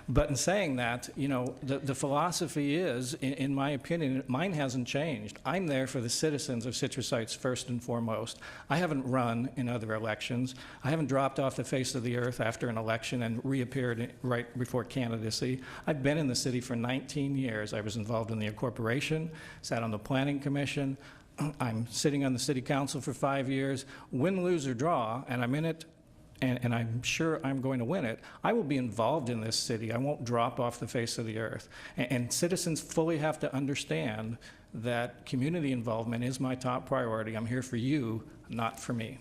But in saying that, you know, the philosophy is, in my opinion, mine hasn't changed. I'm there for the citizens of Citrus Heights first and foremost. I haven't run in other elections. I haven't dropped off the face of the earth after an election and reappeared right before candidacy. I've been in the city for 19 years. I was involved in the corporation, sat on the planning commission. I'm sitting on the city council for 5 years. Win, lose, or draw, and I'm in it, and I'm sure I'm going to win it. I will be involved in this city. I won't drop off the face of the earth. And citizens fully have to understand that community involvement is my top priority. I'm here for you, not for me.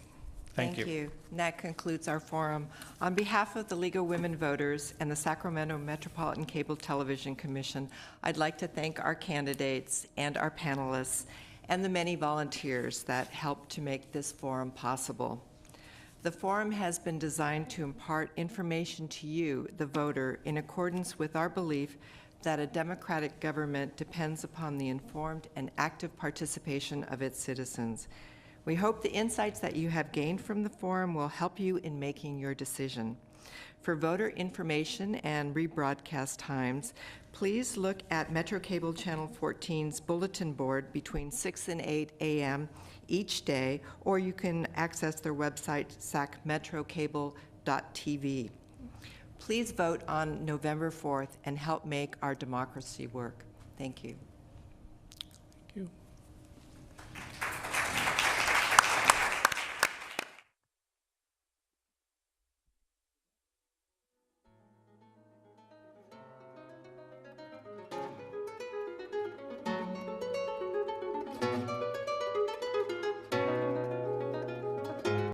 Thank you. And that concludes our forum. On behalf of the League of Women Voters and the Sacramento Metropolitan Cable Television Commission, I'd like to thank our candidates and our panelists and the many volunteers that helped to make this forum possible. The forum has been designed to impart information to you, the voter, in accordance with our belief that a democratic government depends upon the informed and active participation of its citizens. We hope the insights that you have gained from the forum will help you in making your decision. For voter information and rebroadcast times, please look at Metro Cable Channel 14's bulletin board between 6 and 8 a.m. each day, or you can access their website, sacmetrocable.tv. Please vote on November 4th and help make our democracy work. Thank you.